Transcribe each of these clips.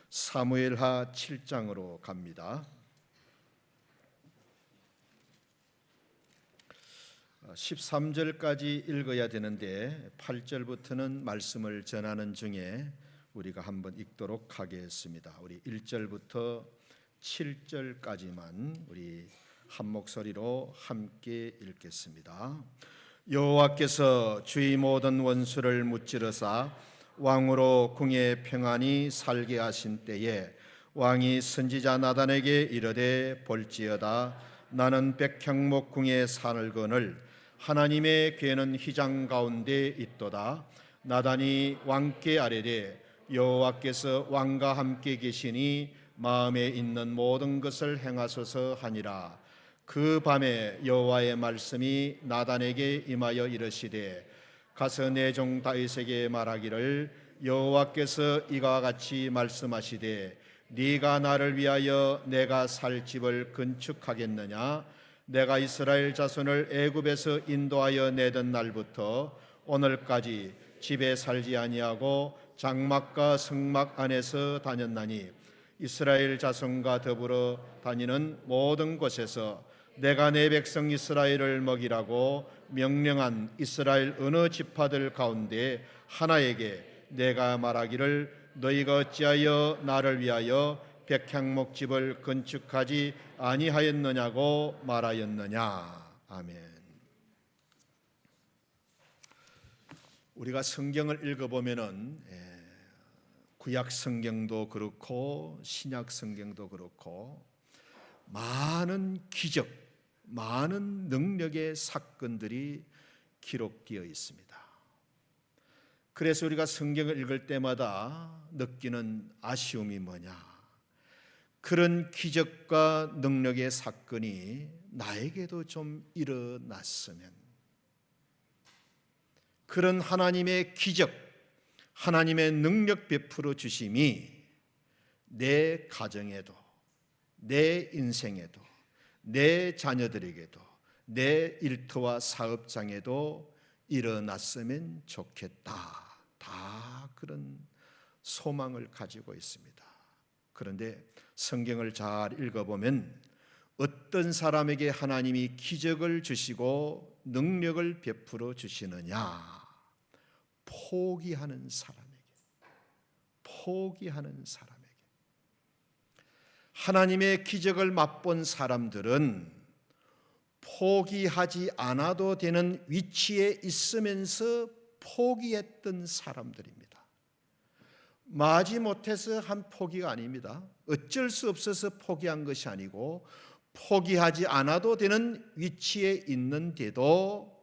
사무엘하 7장으로 갑니다. 13절까지 읽어야 되는데 8절부터는 말씀을 전하는 중에 우리가 한번 읽도록 하겠습니다. 우리 1절부터 7절까지만 우리 한 목소리로 함께 읽겠습니다. 여호와께서 주의 모든 원수를 무찌르사 왕으로 궁에 평안히 살게 하신 때에 왕이 선지자 나단에게 이르되 볼지어다 나는 백향목 궁에 살거늘 하나님의 괴는 휘장 가운데 있도다. 나단이 왕께 아뢰되 여호와께서 왕과 함께 계시니 마음에 있는 모든 것을 행하소서 하니라. 그 밤에 여호와의 말씀이 나단에게 임하여 이르시되 가서 내 종 다윗에게 말하기를 여호와께서 이와 같이 말씀하시되 네가 나를 위하여 내가 살 집을 건축하겠느냐? 내가 이스라엘 자손을 애굽에서 인도하여 내던 날부터 오늘까지 집에 살지 아니하고 장막과 성막 안에서 다녔나니 이스라엘 자손과 더불어 다니는 모든 곳에서 내가 내 백성 이스라엘을 먹이라고 명령한 이스라엘 어느 지파들 가운데 하나에게 내가 말하기를 너희가 어찌하여 나를 위하여 백향목 집을 건축하지 아니하였느냐고 말하였느냐. 아멘. 우리가 성경을 읽어보면은 구약 성경도 그렇고 신약 성경도 그렇고 많은 기적, 많은 능력의 사건들이 기록되어 있습니다. 그래서 우리가 성경을 읽을 때마다 느끼는 아쉬움이 뭐냐? 그런 기적과 능력의 사건이 나에게도 좀 일어났으면, 그런 하나님의 기적, 하나님의 능력 베풀어 주심이 내 가정에도, 내 인생에도, 내 자녀들에게도, 내 일터와 사업장에도 일어났으면 좋겠다. 다 그런 소망을 가지고 있습니다. 그런데 성경을 잘 읽어보면 어떤 사람에게 하나님이 기적을 주시고 능력을 베풀어 주시느냐? 포기하는 사람에게, 포기하는 사람에게. 하나님의 기적을 맛본 사람들은 포기하지 않아도 되는 위치에 있으면서 포기했던 사람들입니다. 마지못해서 한 포기가 아닙니다. 어쩔 수 없어서 포기한 것이 아니고 포기하지 않아도 되는 위치에 있는데도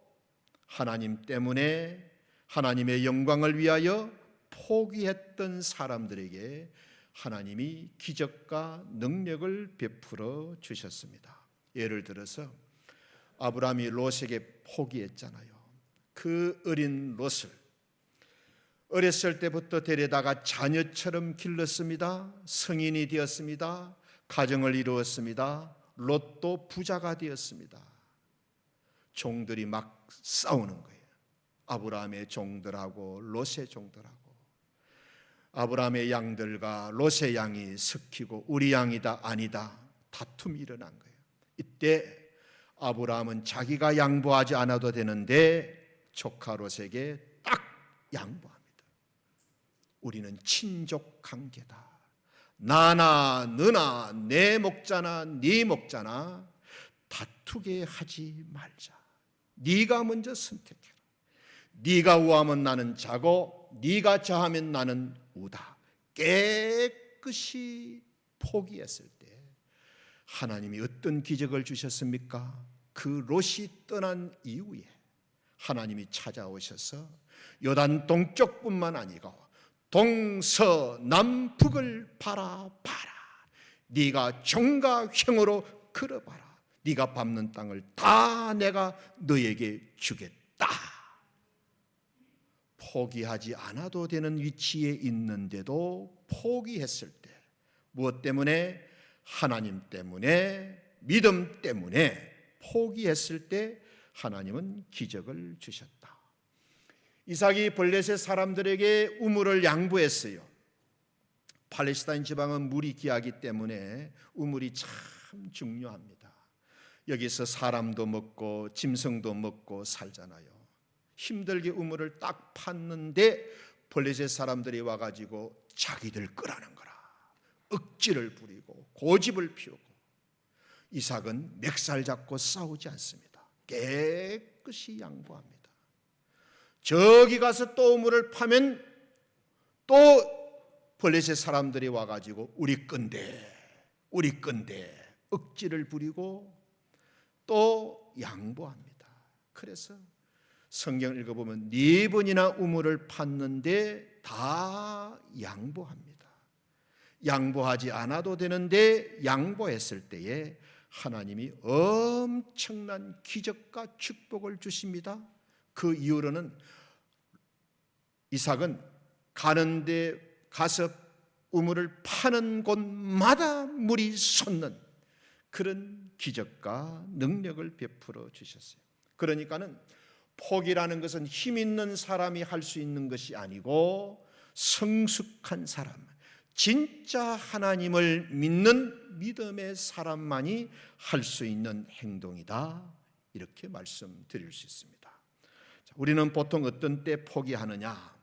하나님 때문에 하나님의 영광을 위하여 포기했던 사람들에게 하나님이 기적과 능력을 베풀어 주셨습니다. 예를 들어서 아브라함이 롯에게 포기했잖아요. 그 어린 롯을 어렸을 때부터 데려다가 자녀처럼 길렀습니다. 성인이 되었습니다. 가정을 이루었습니다. 롯도 부자가 되었습니다. 종들이 막 싸우는 거예요. 아브라함의 종들하고 롯의 종들하고. 아브라함의 양들과 롯의 양이 섞이고 우리 양이다 아니다 다툼이 일어난 거예요. 이때 아브라함은 자기가 양보하지 않아도 되는데 조카 롯에게 딱 양보합니다. 우리는 친족 관계다. 나나 너나 내 목자나 네 목자나 다투게 하지 말자. 네가 먼저 선택해라. 네가 우하면 나는 자고 네가 자하면 나는 우다. 깨끗이 포기했을 때 하나님이 어떤 기적을 주셨습니까? 그 롯이 떠난 이후에 하나님이 찾아오셔서 요단 동쪽뿐만 아니고 동서남북을 바라봐라. 네가 종과 형으로 걸어봐라. 네가 밟는 땅을 다 내가 너에게 주겠다. 포기하지 않아도 되는 위치에 있는데도 포기했을 때 무엇 때문에? 하나님 때문에, 믿음 때문에 포기했을 때 하나님은 기적을 주셨다. 이삭이 블레셋 사람들에게 우물을 양보했어요. 팔레스타인 지방은 물이 귀하기 때문에 우물이 참 중요합니다. 여기서 사람도 먹고 짐승도 먹고 살잖아요. 힘들게 우물을 딱 팠는데 블레셋 사람들이 와가지고 자기들 끄라는 거라. 억지를 부리고 고집을 피우고 이삭은 멱살 잡고 싸우지 않습니다. 깨끗이 양보합니다. 저기 가서 또 우물을 파면 또 블레셋 사람들이 와가지고 우리 건데 억지를 부리고 또 양보합니다. 그래서 성경을 읽어보면 4번이나 우물을 팠는데 다 양보합니다. 양보하지 않아도 되는데 양보했을 때에 하나님이 엄청난 기적과 축복을 주십니다. 그 이후로는 이삭은 가는데 가서 우물을 파는 곳마다 물이 솟는 그런 기적과 능력을 베풀어 주셨어요. 그러니까는 포기라는 것은 힘 있는 사람이 할 수 있는 것이 아니고 성숙한 사람, 진짜 하나님을 믿는 믿음의 사람만이 할 수 있는 행동이다. 이렇게 말씀드릴 수 있습니다. 우리는 보통 어떤 때 포기하느냐?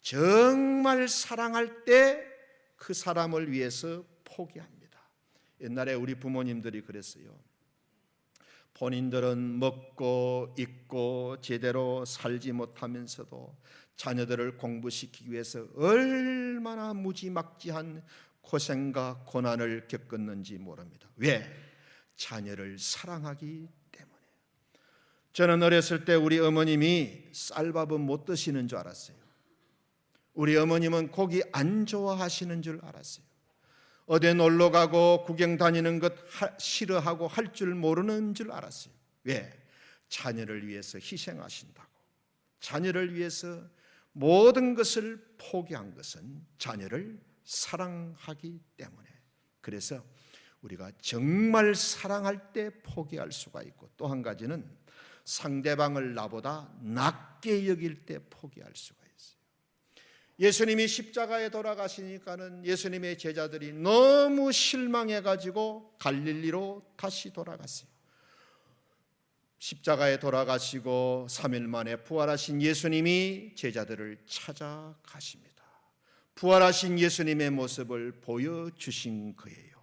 정말 사랑할 때 그 사람을 위해서 포기합니다. 옛날에 우리 부모님들이 그랬어요. 본인들은 먹고 입고 제대로 살지 못하면서도 자녀들을 공부시키기 위해서 얼마나 무지막지한 고생과 고난을 겪었는지 모릅니다. 왜? 자녀를 사랑하기 때문에. 저는 어렸을 때 우리 어머님이 쌀밥은 못 드시는 줄 알았어요. 우리 어머님은 고기 안 좋아하시는 줄 알았어요. 어디 놀러 가고 구경 다니는 것 싫어하고 할 줄 모르는 줄 알았어요. 왜? 자녀를 위해서 희생하신다고. 자녀를 위해서 모든 것을 포기한 것은 자녀를 사랑하기 때문에. 그래서 우리가 정말 사랑할 때 포기할 수가 있고, 또 한 가지는 상대방을 나보다 낮게 여길 때 포기할 수가 있어요. 예수님이 십자가에 돌아가시니까는 예수님의 제자들이 너무 실망해가지고 갈릴리로 다시 돌아갔어요. 십자가에 돌아가시고 3일 만에 부활하신 예수님이 제자들을 찾아가십니다. 부활하신 예수님의 모습을 보여주신 거예요.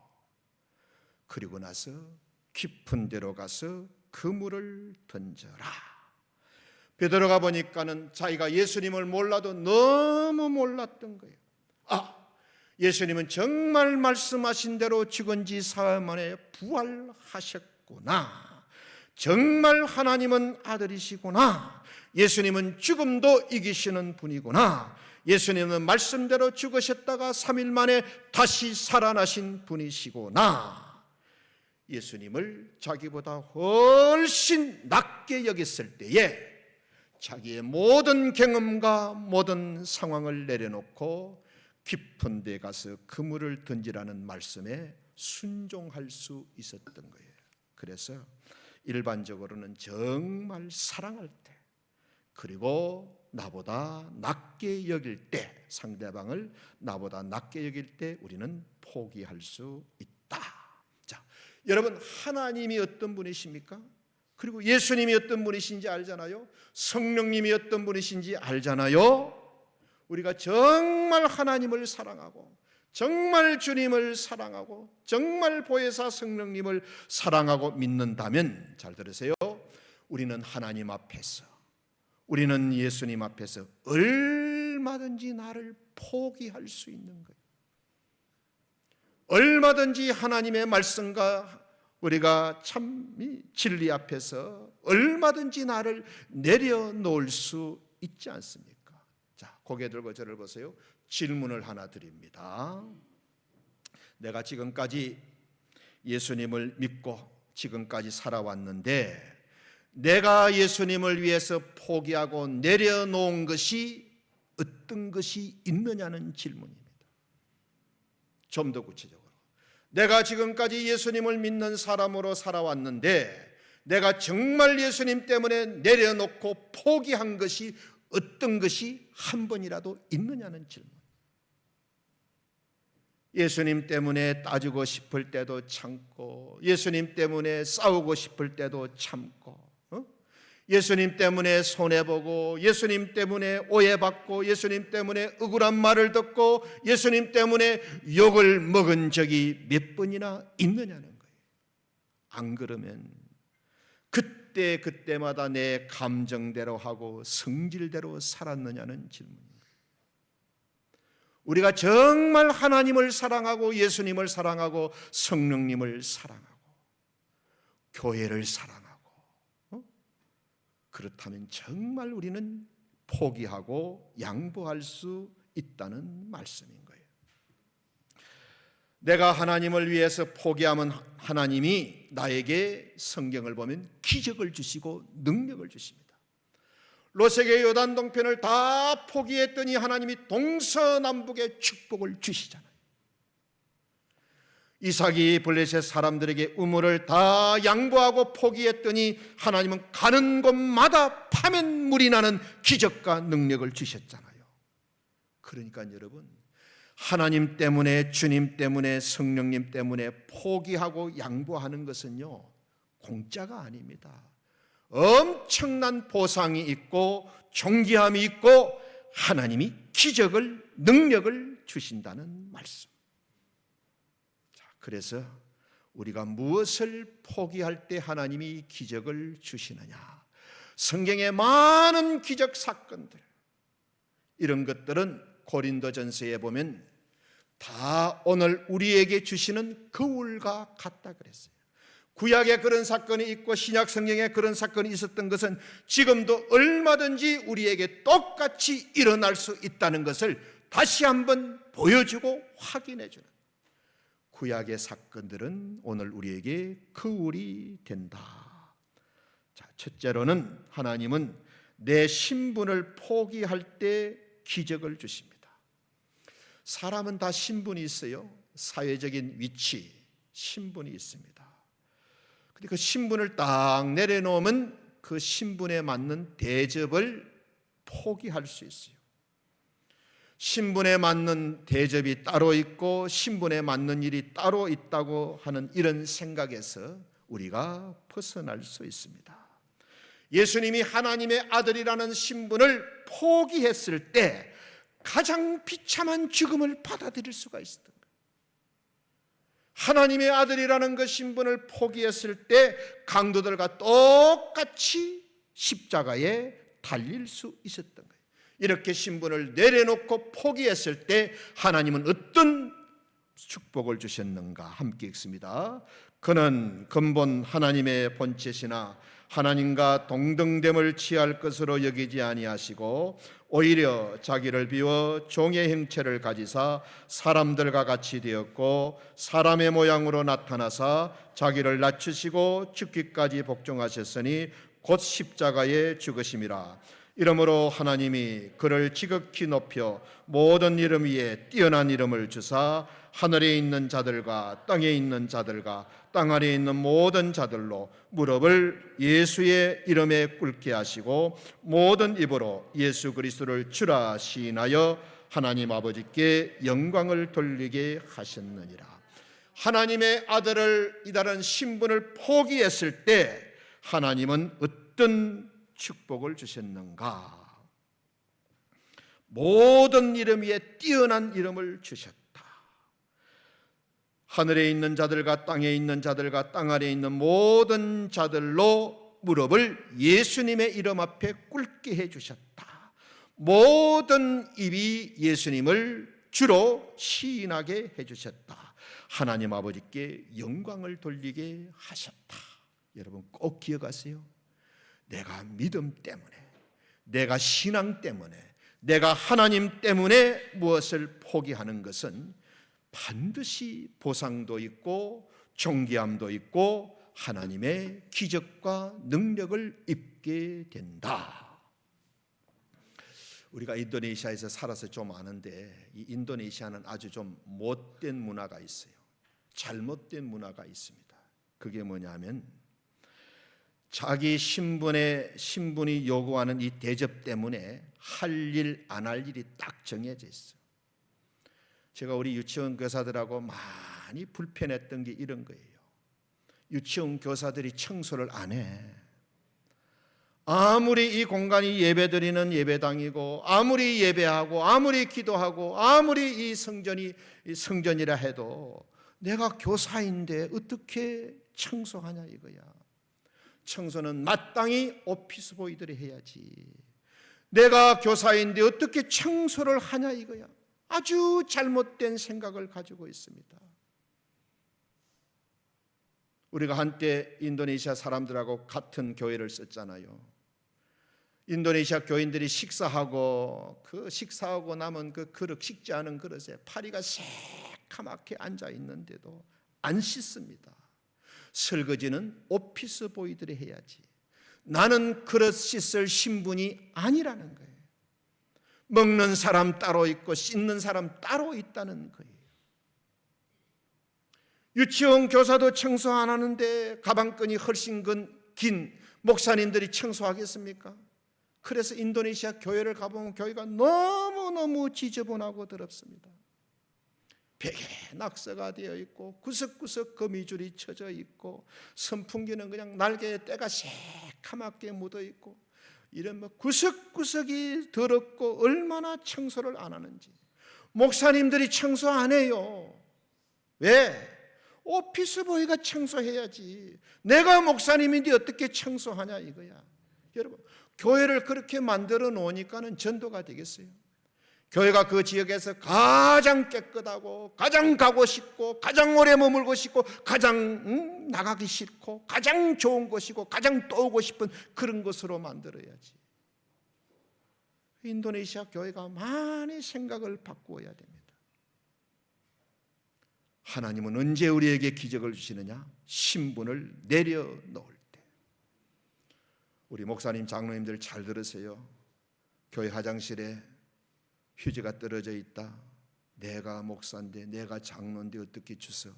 그리고 나서 깊은 데로 가서 그물을 던져라. 베드로가 보니까는 자기가 예수님을 몰라도 너무 몰랐던 거예요. 예수님은 정말 말씀하신 대로 죽은 지 사흘 만에 부활하셨구나. 정말 하나님은 아들이시구나. 예수님은 죽음도 이기시는 분이구나. 예수님은 말씀대로 죽으셨다가 3일 만에 다시 살아나신 분이시구나. 예수님을 자기보다 훨씬 낮게 여겼을 때에 자기의 모든 경험과 모든 상황을 내려놓고 깊은 데 가서 그물을 던지라는 말씀에 순종할 수 있었던 거예요. 그래서 일반적으로는 정말 사랑할 때, 그리고 나보다 낮게 여길 때, 상대방을 나보다 낮게 여길 때 우리는 포기할 수 있다. 자, 여러분, 하나님이 어떤 분이십니까? 그리고 예수님이 어떤 분이신지 알잖아요. 성령님이 어떤 분이신지 알잖아요. 우리가 정말 하나님을 사랑하고 정말 주님을 사랑하고 정말 보혜사 성령님을 사랑하고 믿는다면, 잘 들으세요, 우리는 하나님 앞에서, 우리는 예수님 앞에서 얼마든지 나를 포기할 수 있는 거예요. 얼마든지 하나님의 말씀과 우리가 참 진리 앞에서 얼마든지 나를 내려놓을 수 있지 않습니까? 자, 고개 들고 저를 보세요. 질문을 하나 드립니다. 내가 지금까지 예수님을 믿고 지금까지 살아왔는데 내가 예수님을 위해서 포기하고 내려놓은 것이 어떤 것이 있느냐는 질문입니다. 좀 더 구체적으로, 내가 지금까지 예수님을 믿는 사람으로 살아왔는데 내가 정말 예수님 때문에 내려놓고 포기한 것이 어떤 것이 한 번이라도 있느냐는 질문. 예수님 때문에 따지고 싶을 때도 참고, 예수님 때문에 싸우고 싶을 때도 참고, 예수님 때문에 손해보고, 예수님 때문에 오해받고, 예수님 때문에 억울한 말을 듣고, 예수님 때문에 욕을 먹은 적이 몇 번이나 있느냐는 거예요. 안 그러면 그때마다 내 감정대로 하고 성질대로 살았느냐는 질문입니다. 우리가 정말 하나님을 사랑하고 예수님을 사랑하고 성령님을 사랑하고 교회를 사랑하고 그렇다면 정말 우리는 포기하고 양보할 수 있다는 말씀인 거예요. 내가 하나님을 위해서 포기하면 하나님이 나에게 성경을 보면 기적을 주시고 능력을 주십니다. 롯에게 요단 동편을 다 포기했더니 하나님이 동서남북의 축복을 주시잖아요. 이삭이 블레셋 사람들에게 우물을 다 양보하고 포기했더니 하나님은 가는 곳마다 파면물이 나는 기적과 능력을 주셨잖아요. 그러니까 여러분, 하나님 때문에, 주님 때문에, 성령님 때문에 포기하고 양보하는 것은요, 공짜가 아닙니다. 엄청난 보상이 있고 존귀함이 있고 하나님이 기적을, 능력을 주신다는 말씀. 그래서 우리가 무엇을 포기할 때 하나님이 기적을 주시느냐? 성경의 많은 기적 사건들, 이런 것들은 고린도전서에 보면 다 오늘 우리에게 주시는 거울과 같다 그랬어요. 구약에 그런 사건이 있고 신약 성경에 그런 사건이 있었던 것은 지금도 얼마든지 우리에게 똑같이 일어날 수 있다는 것을 다시 한번 보여주고 확인해 주는, 구약의 사건들은 오늘 우리에게 거울이 된다. 자, 첫째로는 하나님은 내 신분을 포기할 때 기적을 주십니다. 사람은 다 신분이 있어요. 사회적인 위치, 신분이 있습니다. 근데 그 신분을 딱 내려놓으면 그 신분에 맞는 대접을 포기할 수 있어요. 신분에 맞는 대접이 따로 있고 신분에 맞는 일이 따로 있다고 하는 이런 생각에서 우리가 벗어날 수 있습니다. 예수님이 하나님의 아들이라는 신분을 포기했을 때 가장 비참한 죽음을 받아들일 수가 있었던 거예요. 하나님의 아들이라는 그 신분을 포기했을 때 강도들과 똑같이 십자가에 달릴 수 있었던 거예요. 이렇게 신분을 내려놓고 포기했을 때 하나님은 어떤 축복을 주셨는가? 함께 읽습니다. 그는 근본 하나님의 본체시나 하나님과 동등됨을 취할 것으로 여기지 아니하시고 오히려 자기를 비워 종의 형체를 가지사 사람들과 같이 되었고 사람의 모양으로 나타나사 자기를 낮추시고 죽기까지 복종하셨으니 곧 십자가에 죽으심이라. 이러므로 하나님이 그를 지극히 높여 모든 이름 위에 뛰어난 이름을 주사 하늘에 있는 자들과 땅에 있는 자들과 땅 아래에 있는 모든 자들로 무릎을 예수의 이름에 꿇게 하시고 모든 입으로 예수 그리스도를 주라 시인하여 하나님 아버지께 영광을 돌리게 하셨느니라. 하나님의 아들을 이다른 신분을 포기했을 때 하나님은 어떤 축복을 주셨는가? 모든 이름 위에 뛰어난 이름을 주셨다. 하늘에 있는 자들과 땅에 있는 자들과 땅 아래에 있는 모든 자들로 무릎을 예수님의 이름 앞에 꿇게 해주셨다. 모든 입이 예수님을 주로 시인하게 해주셨다. 하나님 아버지께 영광을 돌리게 하셨다. 여러분 꼭 기억하세요. 내가 믿음 때문에, 내가 신앙 때문에, 내가 하나님 때문에 무엇을 포기하는 것은 반드시 보상도 있고 존귀함도 있고 하나님의 기적과 능력을 입게 된다. 우리가 인도네시아에서 살아서 좀 아는데 이 인도네시아는 아주 좀 못된 문화가 있어요. 잘못된 문화가 있습니다. 그게 뭐냐면 자기 신분이 요구하는 이 대접 때문에 할 일, 안 할 일이 딱 정해져 있어요. 제가 우리 유치원 교사들하고 많이 불편했던 게 이런 거예요. 유치원 교사들이 청소를 안 해. 아무리 이 공간이 예배드리는 예배당이고 아무리 예배하고 아무리 기도하고 아무리 이 성전이 성전이라 해도 내가 교사인데 어떻게 청소하냐 이거야. 청소는 마땅히 오피스 보이들이 해야지. 내가 교사인데 어떻게 청소를 하냐 이거야. 아주 잘못된 생각을 가지고 있습니다. 우리가 한때 인도네시아 사람들하고 같은 교회를 썼잖아요. 인도네시아 교인들이 식사하고 남은 그 그릇, 식지 않은 그릇에 파리가 새카맣게 앉아 있는데도 안 씻습니다. 설거지는 오피스 보이들이 해야지. 나는 그릇 씻을 신분이 아니라는 거예요. 먹는 사람 따로 있고 씻는 사람 따로 있다는 거예요. 유치원 교사도 청소 안 하는데 가방끈이 훨씬 긴 목사님들이 청소하겠습니까? 그래서 인도네시아 교회를 가보면 교회가 너무너무 지저분하고 더럽습니다. 벽에 낙서가 되어 있고 구석구석 거미줄이 쳐져 있고 선풍기는 그냥 날개에 때가 새카맣게 묻어 있고 이런 구석구석이 더럽고 얼마나 청소를 안 하는지. 목사님들이 청소 안 해요. 왜? 오피스 보이가 청소해야지. 내가 목사님인데 어떻게 청소하냐 이거야. 여러분, 교회를 그렇게 만들어 놓으니까는 전도가 되겠어요? 교회가 그 지역에서 가장 깨끗하고 가장 가고 싶고 가장 오래 머물고 싶고 가장 나가기 싫고 가장 좋은 곳이고 가장 또 오고 싶은 그런 곳으로 만들어야지. 인도네시아 교회가 많이 생각을 바꾸어야 됩니다. 하나님은 언제 우리에게 기적을 주시느냐? 신분을 내려놓을 때. 우리 목사님 장로님들 잘 들으세요. 교회 화장실에 휴지가 떨어져 있다. 내가 목사인데 내가 장로인데 어떻게 주워?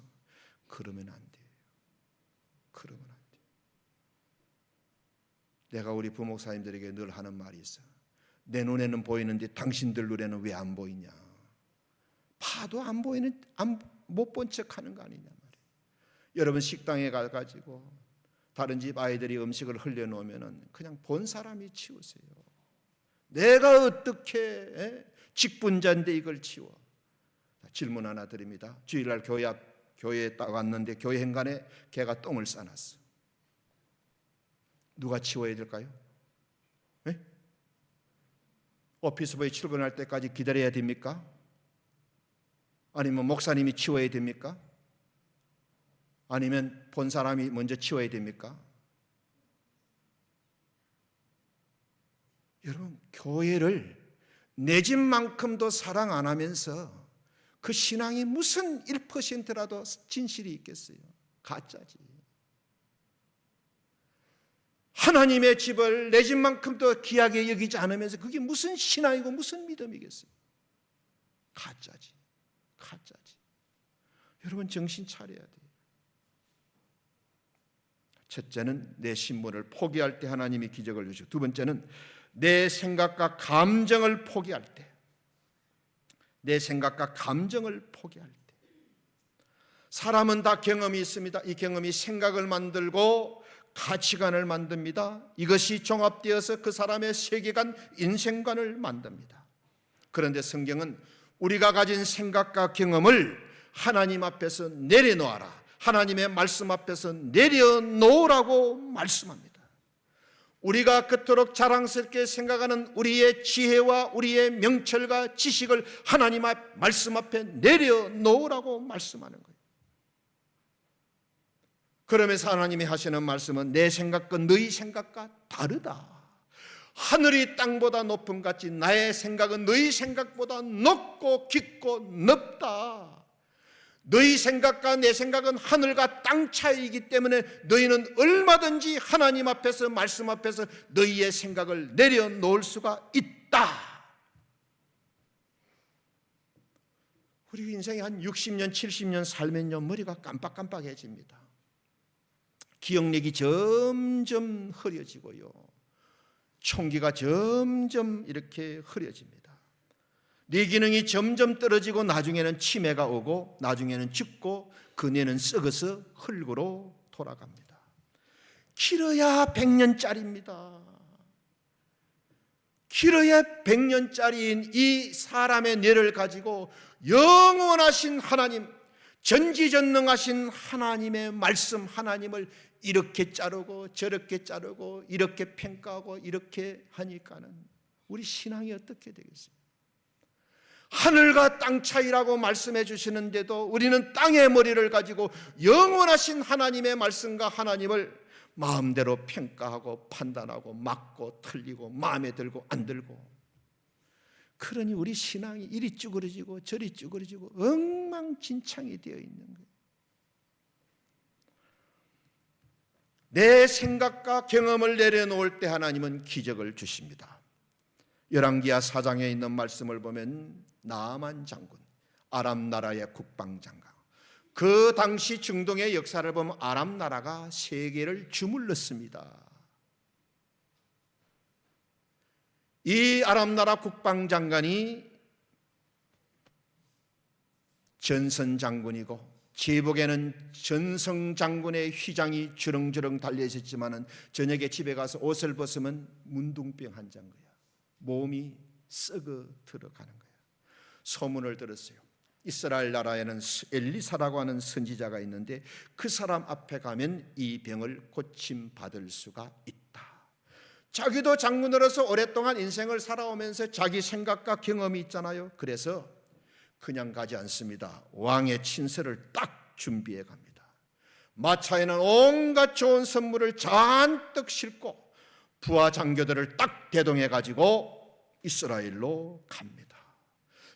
그러면 안 돼요. 그러면 안 돼요. 내가 우리 부목사님들에게 늘 하는 말이 있어. 내 눈에는 보이는데 당신들 눈에는 왜 안 보이냐? 봐도 안 보이는 못 본 척하는 거 아니냐 말이에요. 여러분 식당에 가가지고 다른 집 아이들이 음식을 흘려놓으면은 그냥 본 사람이 치우세요. 내가 어떻게 직분자인데 이걸 치워? 질문 하나 드립니다. 주일날 교회에 딱 왔는데 교회 현관에 개가 똥을 싸놨어. 누가 치워야 될까요? 네? 오피스보이 출근할 때까지 기다려야 됩니까? 아니면 목사님이 치워야 됩니까? 아니면 본 사람이 먼저 치워야 됩니까? 여러분, 교회를 내 집만큼도 사랑 안 하면서 그 신앙이 무슨 1%라도 진실이 있겠어요? 가짜지. 하나님의 집을 내 집만큼도 귀하게 여기지 않으면서 그게 무슨 신앙이고 무슨 믿음이겠어요? 가짜지. 가짜지. 여러분 정신 차려야 돼요. 첫째는 내 신분을 포기할 때 하나님이 기적을 주시고, 두 번째는 내 생각과 감정을 포기할 때, 내 생각과 감정을 포기할 때. 사람은 다 경험이 있습니다. 이 경험이 생각을 만들고 가치관을 만듭니다. 이것이 종합되어서 그 사람의 세계관, 인생관을 만듭니다. 그런데 성경은 우리가 가진 생각과 경험을 하나님 앞에서 내려놓아라, 하나님의 말씀 앞에서 내려놓으라고 말씀합니다. 우리가 그토록 자랑스럽게 생각하는 우리의 지혜와 우리의 명철과 지식을 하나님 말씀 앞에 내려놓으라고 말씀하는 거예요. 그러면서 하나님이 하시는 말씀은 내 생각과 너희 생각과 다르다. 하늘이 땅보다 높음 같이 나의 생각은 너희 생각보다 높고 깊고 넓다. 너희 생각과 내 생각은 하늘과 땅 차이이기 때문에 너희는 얼마든지 하나님 앞에서, 말씀 앞에서 너희의 생각을 내려놓을 수가 있다. 우리 인생이 한 60년 70년 살면요, 머리가 깜빡깜빡해집니다. 기억력이 점점 흐려지고요, 총기가 점점 이렇게 흐려집니다. 뇌 기능이 점점 떨어지고 나중에는 치매가 오고 나중에는 죽고 그 뇌는 썩어서 흙으로 돌아갑니다. 길어야 100년짜리입니다. 길어야 100년짜리인 이 사람의 뇌를 가지고 영원하신 하나님, 전지전능하신 하나님의 말씀, 하나님을 이렇게 자르고 저렇게 자르고 이렇게 평가하고 이렇게 하니까는 우리 신앙이 어떻게 되겠어요? 하늘과 땅 차이라고 말씀해 주시는데도 우리는 땅의 머리를 가지고 영원하신 하나님의 말씀과 하나님을 마음대로 평가하고 판단하고 맞고 틀리고 마음에 들고 안 들고, 그러니 우리 신앙이 이리 쭈그러지고 저리 쭈그러지고 엉망진창이 되어 있는 거예요. 내 생각과 경험을 내려놓을 때 하나님은 기적을 주십니다. 열왕기하 4장에 있는 말씀을 보면 나아만 장군, 아람 나라의 국방장관, 그 당시 중동의 역사를 보면 아람 나라가 세계를 주물렀습니다. 이 아람 나라 국방장관이 전선 장군이고 제복에는 전성 장군의 휘장이 주렁주렁 달려 있었지만은 저녁에 집에 가서 옷을 벗으면 문둥병 환자인 거야. 몸이 썩어 들어가는 거야. 소문을 들었어요. 이스라엘 나라에는 엘리사라고 하는 선지자가 있는데 그 사람 앞에 가면 이 병을 고침받을 수가 있다. 자기도 장군으로서 오랫동안 인생을 살아오면서 자기 생각과 경험이 있잖아요. 그래서 그냥 가지 않습니다. 왕의 친서를 딱 준비해 갑니다. 마차에는 온갖 좋은 선물을 잔뜩 싣고 부하 장교들을 딱 대동해 가지고 이스라엘로 갑니다.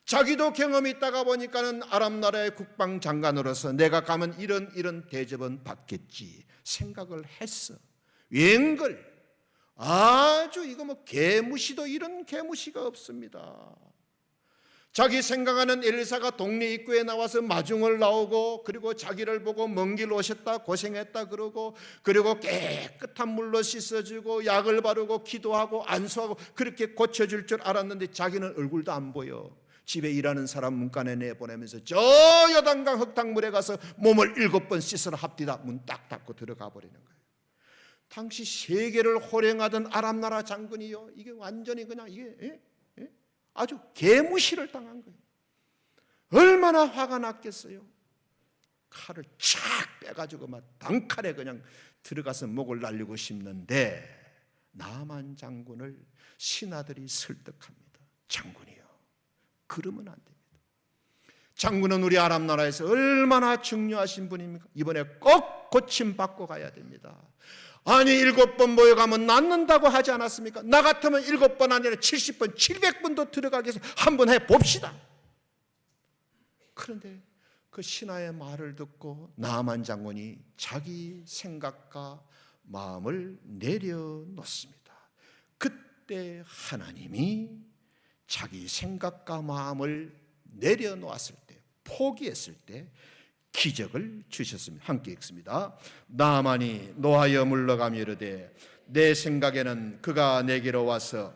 자기도 경험이 있다가 보니까는 아람 나라의 국방 장관으로서 내가 가면 이런 대접은 받겠지 생각을 했어. 웬걸 아주 이거 뭐 개무시도 이런 개무시가 없습니다. 자기 생각하는 엘리사가 동네 입구에 나와서 마중을 나오고 그리고 자기를 보고 먼 길 오셨다 고생했다 그러고 그리고 깨끗한 물로 씻어주고 약을 바르고 기도하고 안수하고 그렇게 고쳐줄 줄 알았는데 자기는 얼굴도 안 보여. 집에 일하는 사람 문간에 내보내면서 저 요단강 흙탕물에 가서 몸을 7번 씻으러 합디다. 문 딱 닫고 들어가 버리는 거예요. 당시 세계를 호령하던 아람 나라 장군이요, 이게 완전히 그냥 이게 아주 개무시를 당한 거예요. 얼마나 화가 났겠어요. 칼을 착 빼가지고 막 단칼에 그냥 들어가서 목을 날리고 싶는데 나만 장군을 신하들이 설득합니다. 장군이요, 그러면 안 됩니다. 장군은 우리 아람 나라에서 얼마나 중요하신 분입니까? 이번에 꼭 고침받고 가야 됩니다. 아니 7번 모여가면 낫는다고 하지 않았습니까? 나 같으면 7번 아니라 70번 700번도 들어가기 위해서 한번 해봅시다. 그런데 그 신하의 말을 듣고 나만 장군이 자기 생각과 마음을 내려놓습니다. 그때 하나님이 자기 생각과 마음을 내려놓았을 때, 포기했을 때 기적을 주셨습니다. 함께 읽습니다. 나만이 노하여 물러가며 이르되 내 생각에는 그가 내게로 와서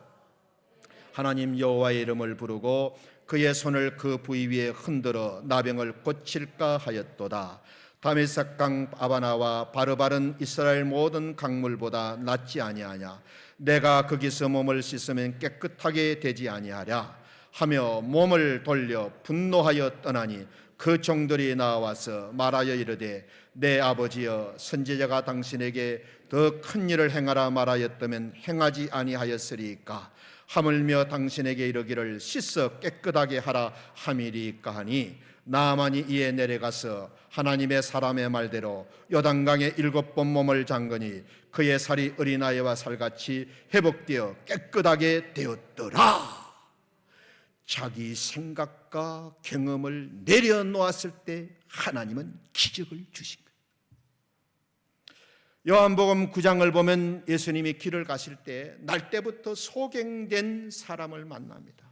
하나님 여호와의 이름을 부르고 그의 손을 그 부위 위에 흔들어 나병을 고칠까 하였도다. 다메섹강 아바나와 바르바른 이스라엘 모든 강물보다 낫지 아니하냐. 내가 거기서 몸을 씻으면 깨끗하게 되지 아니하랴 하며 몸을 돌려 분노하여 떠나니 그 종들이 나와서 말하여 이르되 내 아버지여 선지자가 당신에게 더 큰 일을 행하라 말하였다면 행하지 아니하였으리까. 하물며 당신에게 이르기를 씻어 깨끗하게 하라 함이리까 하니 나만이 이에 내려가서 하나님의 사람의 말대로 요단강에 7번 몸을 잠그니 그의 살이 어린아이와 살같이 회복되어 깨끗하게 되었더라. 자기 생각과 경험을 내려놓았을 때 하나님은 기적을 주신 거예요. 요한복음 9장을 보면 예수님이 길을 가실 때 날 때부터 소경된 사람을 만납니다.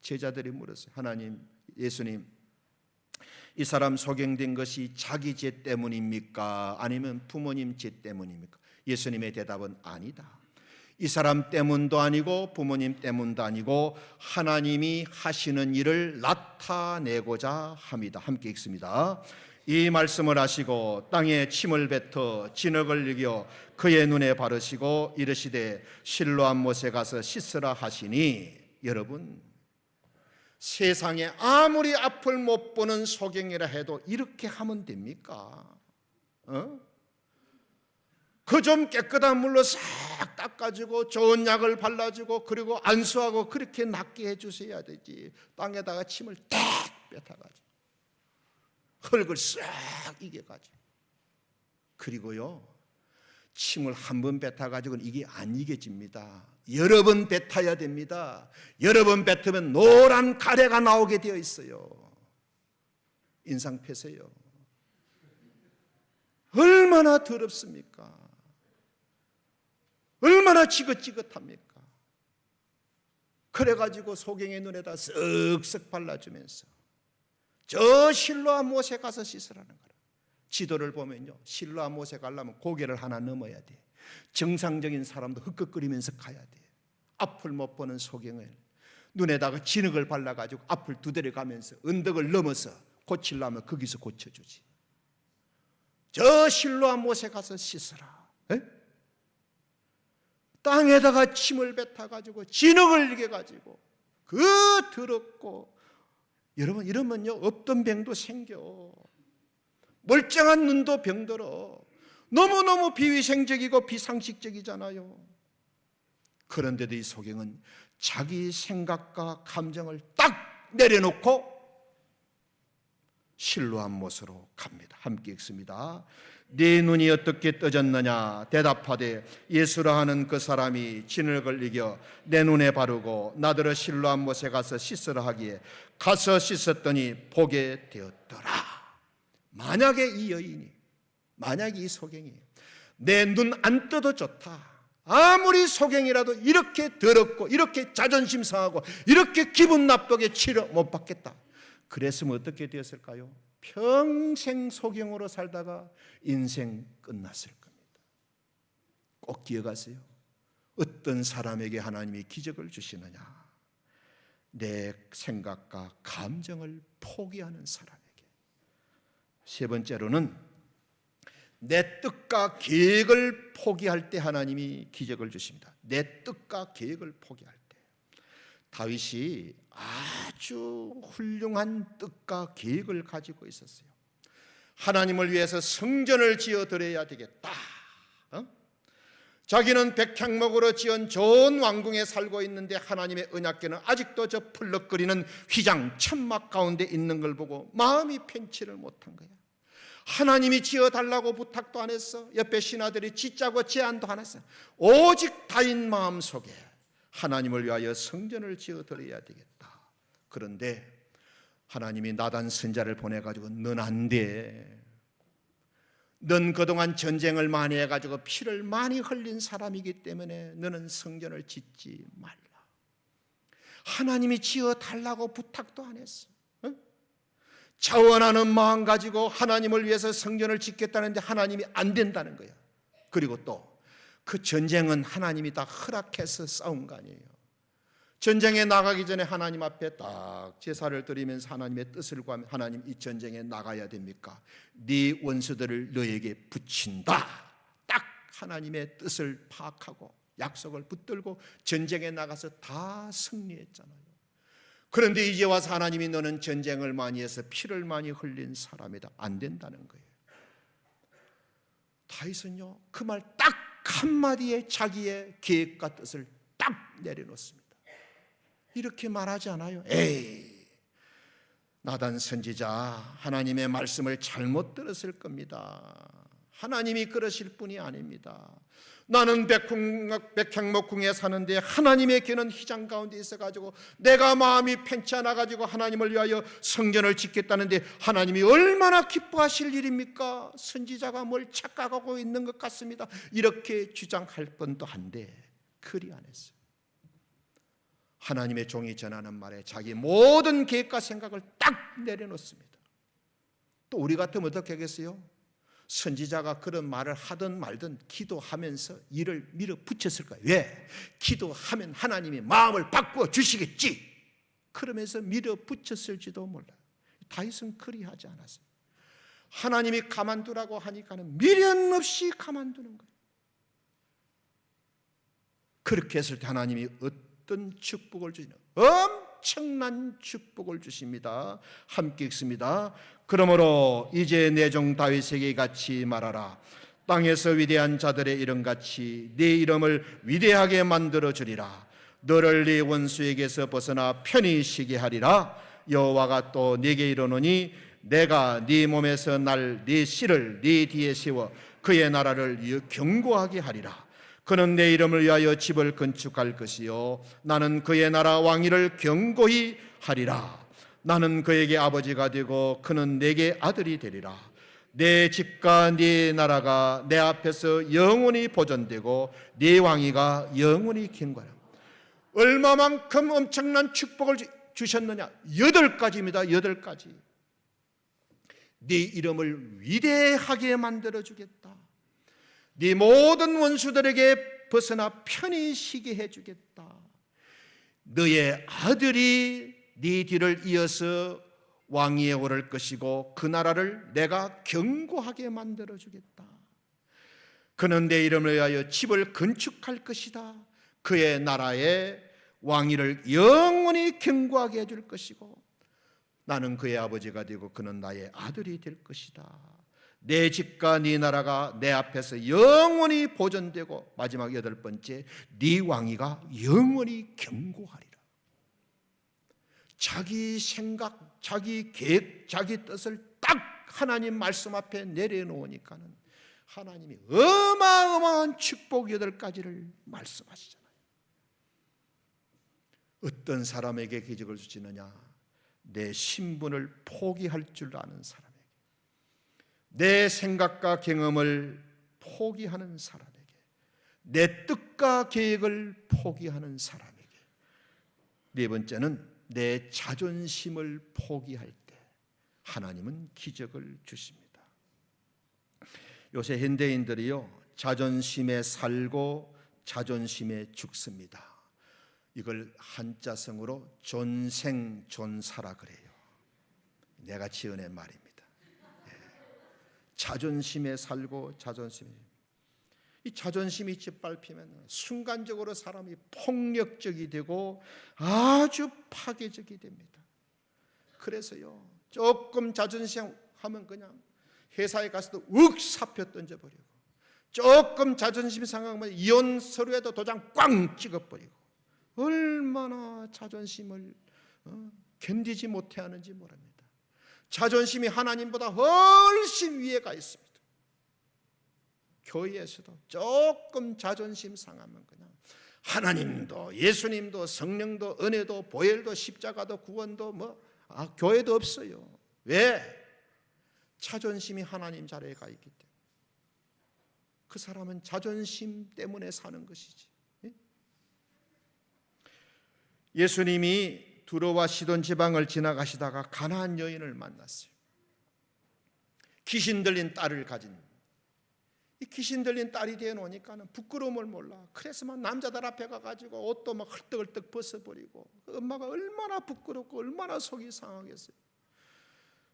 제자들이 물었어요. 하나님, 예수님, 이 사람 소경된 것이 자기 죄 때문입니까? 아니면 부모님 죄 때문입니까? 예수님의 대답은 아니다. 이 사람 때문도 아니고 부모님 때문도 아니고 하나님이 하시는 일을 나타내고자 합니다. 함께 읽습니다. 이 말씀을 하시고 땅에 침을 뱉어 진흙을 이겨 그의 눈에 바르시고 이르시되 실로암 못에 가서 씻으라 하시니, 여러분, 세상에 아무리 앞을 못 보는 소경이라 해도 이렇게 하면 됩니까? 그 좀 깨끗한 물로 싹 닦아주고 좋은 약을 발라주고 그리고 안수하고 그렇게 낫게 해주셔야 되지. 땅에다가 침을 딱 뱉어가지고 흙을 싹 이겨가지고, 그리고요 침을 한 번 뱉어가지고는 이게 안 이겨집니다. 여러 번 뱉어야 됩니다. 여러 번 뱉으면 노란 가래가 나오게 되어 있어요. 인상 펴세요. 얼마나 더럽습니까? 얼마나 지긋지긋합니까? 그래가지고 소경의 눈에다 쓱쓱 발라주면서 저 실로암 못에 가서 씻으라는 거라. 지도를 보면요, 실로암 못에 가려면 고개를 하나 넘어야 돼. 정상적인 사람도 흑흑거리면서 가야 돼. 앞을 못 보는 소경을 눈에다가 진흙을 발라가지고 앞을 두드려가면서 언덕을 넘어서 고치려면 거기서 고쳐주지. 저 실로암 못에 가서 씻으라. 땅에다가 침을 뱉어가지고 진흙을 이겨가지고 그 더럽고, 여러분 이러면요 없던 병도 생겨. 멀쩡한 눈도 병들어. 너무너무 비위생적이고 비상식적이잖아요. 그런데도 이 소경은 자기 생각과 감정을 딱 내려놓고 실로암 못으로 갑니다. 함께 읽습니다. 네 눈이 어떻게 떠졌느냐 대답하되 예수라 하는 그 사람이 진흙을 이겨 내 눈에 바르고 나더러 실로암 못에 가서 씻으라 하기에 가서 씻었더니 보게 되었더라. 만약에 이 여인이, 만약에 이 소경이 내 눈 안 떠도 좋다, 아무리 소경이라도 이렇게 더럽고 이렇게 자존심 상하고 이렇게 기분 나쁘게 치료 못 받겠다, 그랬으면 어떻게 되었을까요? 평생 소경으로 살다가 인생 끝났을 겁니다. 꼭 기억하세요. 어떤 사람에게 하나님이 기적을 주시느냐? 내 생각과 감정을 포기하는 사람에게. 세 번째로는 내 뜻과 계획을 포기할 때 하나님이 기적을 주십니다. 내 뜻과 계획을 포기할 때. 다윗이 아주 훌륭한 뜻과 계획을 가지고 있었어요. 하나님을 위해서 성전을 지어 드려야 되겠다. 자기는 백향목으로 지은 좋은 왕궁에 살고 있는데 하나님의 언약궤는 아직도 저 펄럭거리는 휘장 천막 가운데 있는 걸 보고 마음이 편치를 못한 거야. 하나님이 지어달라고 부탁도 안 했어. 옆에 신하들이 짓자고 제안도 안 했어. 오직 다윗 마음 속에 하나님을 위하여 성전을 지어드려야 되겠다. 그런데 하나님이 나단 선지자를 보내가지고 넌 안 돼. 넌 그동안 전쟁을 많이 해가지고 피를 많이 흘린 사람이기 때문에 너는 성전을 짓지 말라. 하나님이 지어달라고 부탁도 안 했어. 자원하는 마음 가지고 하나님을 위해서 성전을 짓겠다는데 하나님이 안 된다는 거야. 그리고 또 그 전쟁은 하나님이 다 허락해서 싸운 거 아니에요. 전쟁에 나가기 전에 하나님 앞에 딱 제사를 드리면서 하나님의 뜻을 구하면, 하나님 이 전쟁에 나가야 됩니까? 네 원수들을 너에게 붙인다. 딱 하나님의 뜻을 파악하고 약속을 붙들고 전쟁에 나가서 다 승리했잖아요. 그런데 이제 와서 하나님이 너는 전쟁을 많이 해서 피를 많이 흘린 사람이다. 안 된다는 거예요. 다윗은요 그 말 딱 한마디에 자기의 계획과 뜻을 딱 내려놓습니다. 이렇게 말하지 않아요. 에이, 나단 선지자 하나님의 말씀을 잘못 들었을 겁니다. 하나님이 그러실 분이 아닙니다. 나는 백향목궁에 사는데 하나님의 귀는 휘장 가운데 있어가지고 내가 마음이 편치 않아가지고 하나님을 위하여 성전을 짓겠다는데 하나님이 얼마나 기뻐하실 일입니까? 선지자가 뭘 착각하고 있는 것 같습니다. 이렇게 주장할 뻔도 한데 그리 안 했어요. 하나님의 종이 전하는 말에 자기 모든 계획과 생각을 딱 내려놓습니다. 또 우리 같으면 어떻게 하겠어요? 선지자가 그런 말을 하든 말든 기도하면서 일을 밀어붙였을 거예요. 왜? 기도하면 하나님이 마음을 바꾸어 주시겠지. 그러면서 밀어붙였을지도 몰라요. 다윗은 그리하지 않았어요. 하나님이 가만두라고 하니까는 미련 없이 가만두는 거예요. 그렇게 했을 때 하나님이 어떤 축복을 주시냐? 엄청난 축복을 주십니다. 함께 읽습니다. 그러므로 이제 내 종 다윗에게 같이 말하라. 땅에서 위대한 자들의 이름같이 네 이름을 위대하게 만들어 주리라. 너를 네 원수에게서 벗어나 편히 쉬게 하리라. 여호와가 또 네게 이르노니 내가 네 몸에서 날 네 씨를 네 뒤에 세워 그의 나라를 견고하게 하리라. 그는 내 이름을 위하여 집을 건축할 것이요 나는 그의 나라 왕위를 견고히 하리라. 나는 그에게 아버지가 되고 그는 내게 아들이 되리라. 내 집과 네 나라가 내 앞에서 영원히 보존되고 네 왕위가 영원히 견고하리라. 얼마만큼 엄청난 축복을 주셨느냐? 8가지입니다. 8가지. 네 이름을 위대하게 만들어주겠다. 네 모든 원수들에게 벗어나 편히 쉬게 해주겠다. 너의 아들이 네 뒤를 이어서 왕위에 오를 것이고 그 나라를 내가 견고하게 만들어주겠다. 그는 내 이름을 위하여 집을 건축할 것이다. 그의 나라의 왕위를 영원히 견고하게 해줄 것이고 나는 그의 아버지가 되고 그는 나의 아들이 될 것이다. 내 집과 네 나라가 내 앞에서 영원히 보존되고 마지막 8번째 네 왕위가 영원히 견고하리라. 자기 생각, 자기 계획, 자기 뜻을 딱 하나님 말씀 앞에 내려놓으니까는 하나님이 어마어마한 축복 8가지를 말씀하시잖아요. 어떤 사람에게 기적을 주시느냐? 내 신분을 포기할 줄 아는 사람에게, 내 생각과 경험을 포기하는 사람에게, 내 뜻과 계획을 포기하는 사람에게, 4번째는 내 자존심을 포기할 때 하나님은 기적을 주십니다. 요새 현대인들이요, 자존심에 살고 자존심에 죽습니다. 이걸 한자성으로 존생존사라 그래요. 내가 지어낸 말입니다. 자존심에 살고 자존심에, 이 자존심이 짓밟히면 순간적으로 사람이 폭력적이 되고 아주 파괴적이 됩니다. 그래서요, 조금 자존심 하면 그냥 회사에 가서도 욱 사표 던져버리고, 조금 자존심 상하면 이혼 서류에도 도장 꽝 찍어버리고, 얼마나 자존심을 견디지 못해하는지 모릅니다. 자존심이 하나님보다 훨씬 위에 가 있습니다. 교회에서도 조금 자존심 상하면 그냥 하나님도 예수님도 성령도 은혜도 보혈도 십자가도 구원도 교회도 없어요. 왜? 자존심이 하나님 자리에 가 있기 때문에. 그 사람은 자존심 때문에 사는 것이지. 예수님이 두로와 시돈 지방을 지나가시다가 가나안 여인을 만났어요. 귀신 들린 딸을 가진, 이 귀신 들린 딸이 되어 놓으니까는 부끄러움을 몰라. 그래서 막 남자들 앞에 가가지고 옷도 막 헐떡헐떡 벗어버리고, 그 엄마가 얼마나 부끄럽고 얼마나 속이 상하겠어요.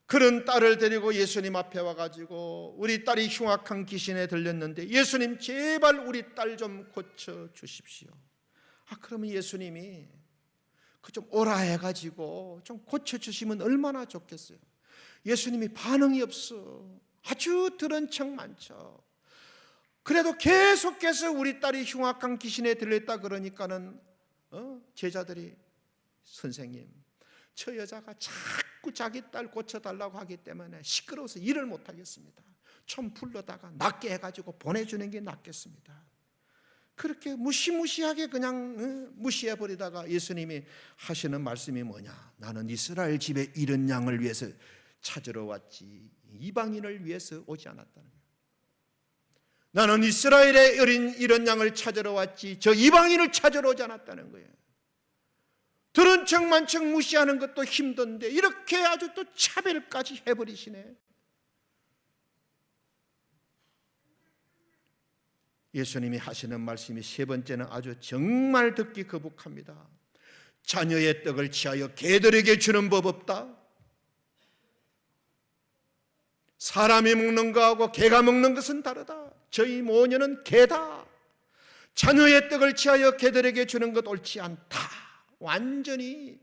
그런 딸을 데리고 예수님 앞에 와가지고 우리 딸이 흉악한 귀신에 들렸는데 예수님 제발 우리 딸 좀 고쳐 주십시오. 그러면 예수님이 그 좀 오라 해가지고 좀 고쳐주시면 얼마나 좋겠어요. 예수님이 반응이 없어. 아주 들은 척 많죠. 그래도 계속해서 우리 딸이 흉악한 귀신에 들렸다 그러니까는 제자들이 선생님, 저 여자가 자꾸 자기 딸 고쳐달라고 하기 때문에 시끄러워서 일을 못하겠습니다. 좀 불러다가 낫게 해가지고 보내주는 게 낫겠습니다. 그렇게 무시무시하게 그냥 무시해버리다가 예수님이 하시는 말씀이 뭐냐? 나는 이스라엘 집에 이른 양을 위해서 찾으러 왔지 이방인을 위해서 오지 않았다는 거예요. 나는 이스라엘의 이른 양을 찾으러 왔지 저 이방인을 찾으러 오지 않았다는 거예요. 들은 척 만척 무시하는 것도 힘든데 이렇게 아주 또 차별까지 해버리시네. 예수님이 하시는 말씀이 세 번째는 아주 정말 듣기 거북합니다. 자녀의 떡을 취하여 개들에게 주는 법 없다. 사람이 먹는 것하고 개가 먹는 것은 다르다. 저희 모녀는 개다. 자녀의 떡을 취하여 개들에게 주는 것 옳지 않다. 완전히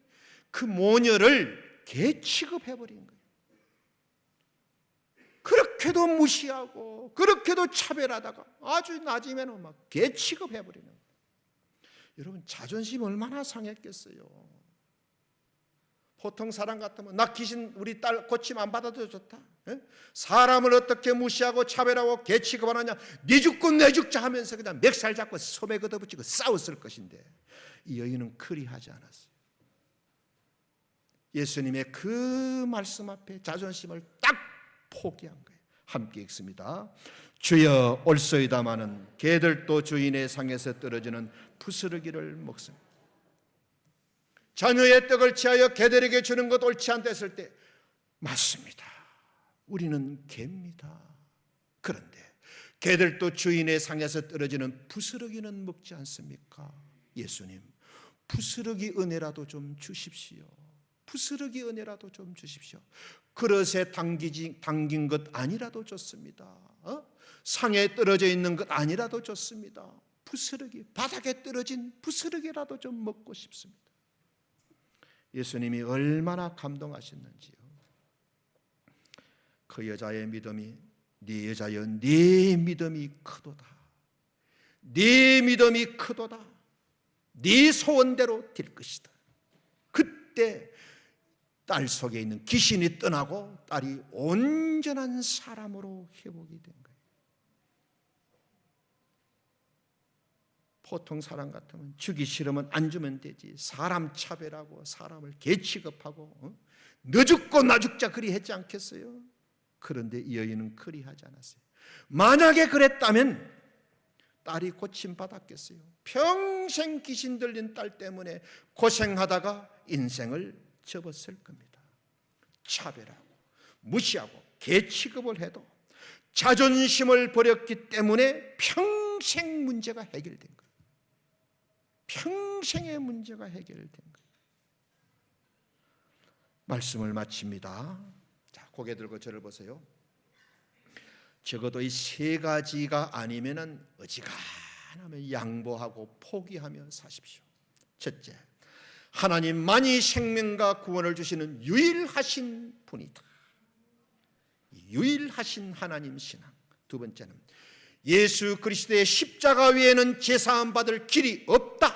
그 모녀를 개 취급해버린 거예요. 그렇게도 무시하고 그렇게도 차별하다가 아주 낮으면 막 개 취급해버리는 거예요. 여러분, 자존심 얼마나 상했겠어요. 보통 사람 같으면 나 귀신 우리 딸 고침 안 받아도 좋다. 에? 사람을 어떻게 무시하고 차별하고 개 취급하느냐, 네 죽고 내 죽자 하면서 그냥 멱살 잡고 소매 걷어붙이고 싸웠을 것인데 이 여인은 그리하지 않았어요. 예수님의 그 말씀 앞에 자존심을 딱 포기한 거예요. 함께 읽습니다. 주여 올소이다마는 개들도 주인의 상에서 떨어지는 부스러기를 먹습니다. 자녀의 떡을 취하여 개들에게 주는 것 옳지 않다 했을 때 맞습니다. 우리는 개입니다. 그런데 개들도 주인의 상에서 떨어지는 부스러기는 먹지 않습니까? 예수님, 부스러기 은혜라도 좀 주십시오. 부스러기 은혜라도 좀 주십시오. 그릇에 담긴 것 아니라도 좋습니다. 상에 떨어져 있는 것 아니라도 좋습니다. 부스러기, 바닥에 떨어진 부스러기라도 좀 먹고 싶습니다. 예수님이 얼마나 감동하셨는지요. 그 여자의 믿음이, 네 여자여 네 믿음이 크도다. 네 믿음이 크도다. 네 소원대로 될 것이다. 그때 딸 속에 있는 귀신이 떠나고 딸이 온전한 사람으로 회복이 된 거예요. 보통 사람 같으면 주기 싫으면 안 주면 되지, 사람 차별하고 사람을 개 취급하고 너 죽고 나 죽자 그리 했지 않겠어요? 그런데 이 여인은 그리하지 않았어요. 만약에 그랬다면 딸이 고침받았겠어요? 평생 귀신 들린 딸 때문에 고생하다가 인생을 접었을 겁니다. 차별하고 무시하고 개 취급을 해도 자존심을 버렸기 때문에 평생 문제가 해결된 거예요. 평생의 문제가 해결된 거예요. 말씀을 마칩니다. 자, 고개 들고 저를 보세요. 적어도 이 세 가지가 아니면은 어지간하면 양보하고 포기하며 사십시오. 첫째, 하나님만이 생명과 구원을 주시는 유일하신 분이다. 유일하신 하나님 신앙. 두 번째는 예수 그리스도의 십자가 외에는 제사함 받을 길이 없다.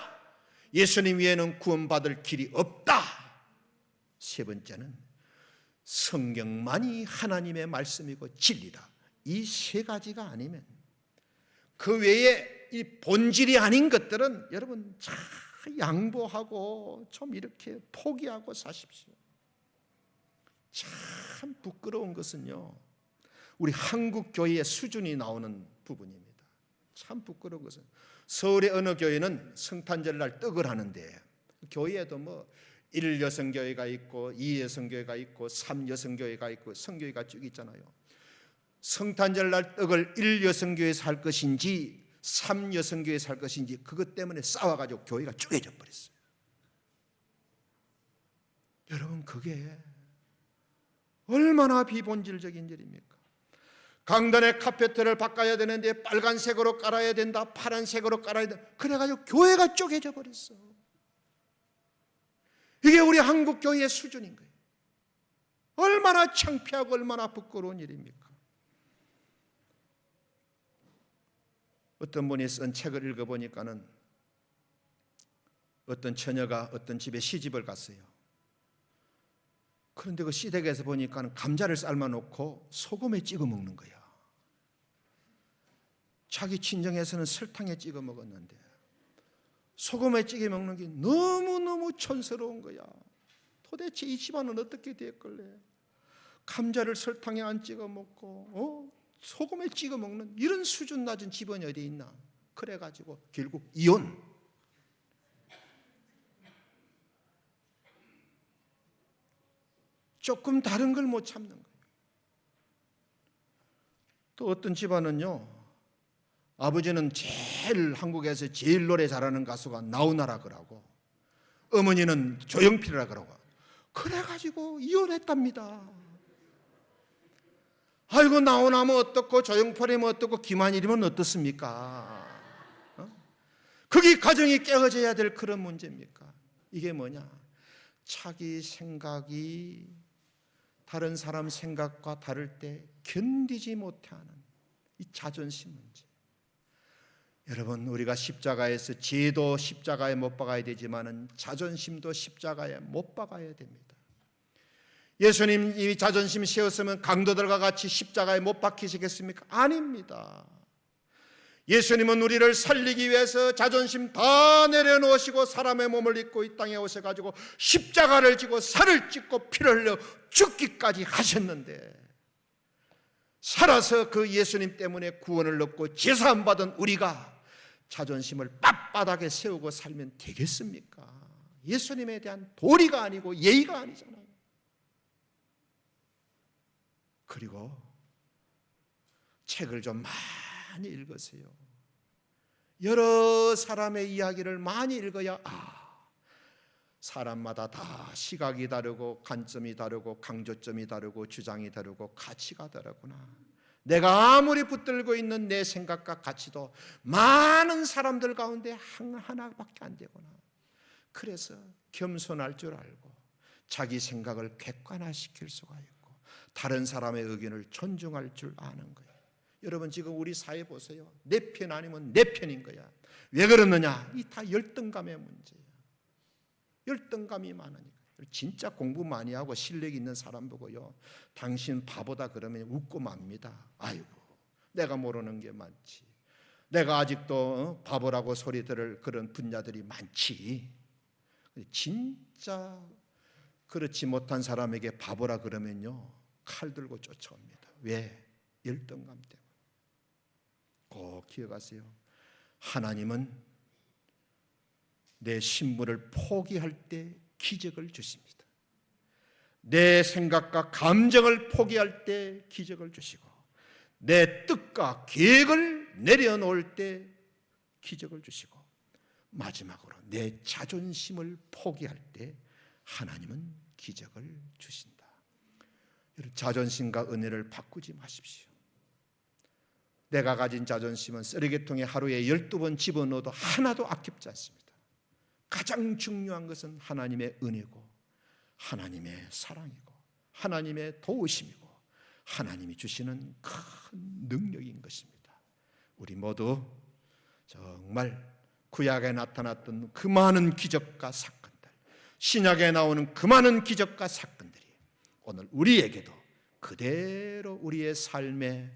예수님 외에는 구원받을 길이 없다. 세 번째는 성경만이 하나님의 말씀이고 진리다. 이 세 가지가 아니면 그 외에 이 본질이 아닌 것들은 여러분 잘 양보하고 좀 이렇게 포기하고 사십시오. 참 부끄러운 것은요, 우리 한국 교회의 수준이 나오는 부분입니다. 참 부끄러운 것은 서울의 어느 교회는 성탄절날 떡을 하는데 교회에도 뭐 1여성교회가 있고 2여성교회가 있고 3여성교회가 있고 성교회가 쭉 있잖아요. 성탄절날 떡을 1여성교회에서 할 것인지 3여성교회에서 할 것인지 그것 때문에 싸워가지고 교회가 쪼개져 버렸어요. 여러분, 그게 얼마나 비본질적인 일입니까? 강단의 카페트를 바꿔야 되는데 빨간색으로 깔아야 된다, 파란색으로 깔아야 된다. 그래가지고 교회가 쪼개져 버렸어. 이게 우리 한국 교회의 수준인 거예요. 얼마나 창피하고 얼마나 부끄러운 일입니까? 어떤 분이 쓴 책을 읽어보니까는 어떤 처녀가 어떤 집에 시집을 갔어요. 그런데 그 시댁에서 보니까는 감자를 삶아놓고 소금에 찍어 먹는 거야. 자기 친정에서는 설탕에 찍어 먹었는데 소금에 찍어 먹는 게 너무너무 촌스러운 거야. 도대체 이 집안은 어떻게 됐길래 감자를 설탕에 안 찍어 먹고 소금에 찍어 먹는 이런 수준 낮은 집안이 어디 있나. 그래가지고 결국 이혼. 조금 다른 걸 못 참는 거예요. 또 어떤 집안은요, 아버지는 한국에서 제일 노래 잘하는 가수가 나훈아라 그러고, 어머니는 조용필이라 그러고, 그래가지고 이혼했답니다. 아이고, 나훈아면 어떻고 조용필이면 어떻고 김한일이면 어떻습니까? 그게 가정이 깨어져야 될 그런 문제입니까? 이게 뭐냐? 자기 생각이 다른 사람 생각과 다를 때 견디지 못하는 이 자존심 문제. 여러분, 우리가 십자가에서 죄도 십자가에 못 박아야 되지만은 자존심도 십자가에 못 박아야 됩니다. 예수님 이 자존심 세웠으면 강도들과 같이 십자가에 못 박히시겠습니까? 아닙니다. 예수님은 우리를 살리기 위해서 자존심 다 내려놓으시고 사람의 몸을 입고 이 땅에 오셔가지고 십자가를 지고 살을 찢고 피를 흘려 죽기까지 하셨는데, 살아서 그 예수님 때문에 구원을 얻고 제사함 받은 우리가 자존심을 빳빳하게 세우고 살면 되겠습니까? 예수님에 대한 도리가 아니고 예의가 아니잖아요. 그리고 책을 좀 많이 읽으세요. 여러 사람의 이야기를 많이 읽어야 사람마다 다 시각이 다르고 관점이 다르고 강조점이 다르고 주장이 다르고 가치가 다르구나. 내가 아무리 붙들고 있는 내 생각과 가치도 많은 사람들 가운데 하나밖에 안 되구나. 그래서 겸손할 줄 알고 자기 생각을 객관화시킬 수가 있고 다른 사람의 의견을 존중할 줄 아는 거예요. 여러분, 지금 우리 사회 보세요. 내 편 아니면 내 편인 거야. 왜 그러느냐? 이 다 열등감의 문제예요. 열등감이 많으니까. 진짜 공부 많이 하고 실력 있는 사람 보고요, 당신 바보다 그러면 웃고 맙니다. 아이고, 내가 모르는 게 많지. 내가 아직도 바보라고 소리 들을 그런 분야들이 많지. 진짜 그렇지 못한 사람에게 바보라 그러면요, 칼 들고 쫓아옵니다. 왜? 열등감 때문에. 꼭 기억하세요. 하나님은 내 신분을 포기할 때 기적을 주십니다. 내 생각과 감정을 포기할 때 기적을 주시고, 내 뜻과 계획을 내려놓을 때 기적을 주시고, 마지막으로 내 자존심을 포기할 때 하나님은 기적을 주신다. 여러분, 자존심과 은혜를 바꾸지 마십시오. 내가 가진 자존심은 쓰레기통에 하루에 12번 집어넣어도 하나도 아깝지 않습니다. 가장 중요한 것은 하나님의 은혜고 하나님의 사랑이고 하나님의 도우심이고 하나님이 주시는 큰 능력인 것입니다. 우리 모두 정말 구약에 나타났던 그 많은 기적과 사건들, 신약에 나오는 그 많은 기적과 사건들이 오늘 우리에게도 그대로 우리의 삶의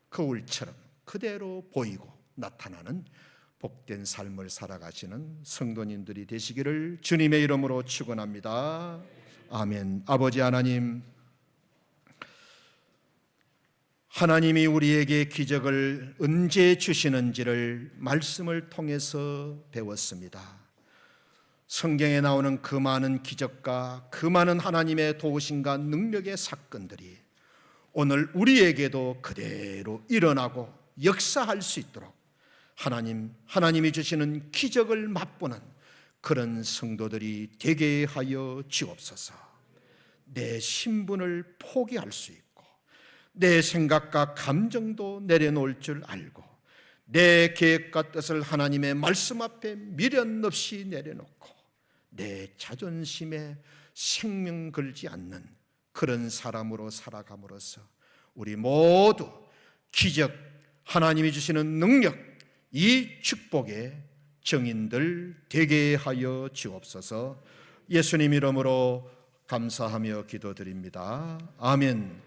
거울처럼 그대로 보이고 나타나는 복된 삶을 살아가시는 성도님들이 되시기를 주님의 이름으로 축원합니다. 아멘. 아버지 하나님, 하나님이 우리에게 기적을 언제 주시는지를 말씀을 통해서 배웠습니다. 성경에 나오는 그 많은 기적과 그 많은 하나님의 도우심과 능력의 사건들이 오늘 우리에게도 그대로 일어나고 역사할 수 있도록 하나님이 주시는 기적을 맛보는 그런 성도들이 되게 하여 주옵소서. 내 신분을 포기할 수 있고 내 생각과 감정도 내려놓을 줄 알고 내 계획과 뜻을 하나님의 말씀 앞에 미련 없이 내려놓고 내 자존심에 생명 걸지 않는 그런 사람으로 살아감으로써 우리 모두 기적, 하나님이 주시는 능력, 이 축복의 증인들 되게 하여 주옵소서. 예수님 이름으로 감사하며 기도드립니다. 아멘.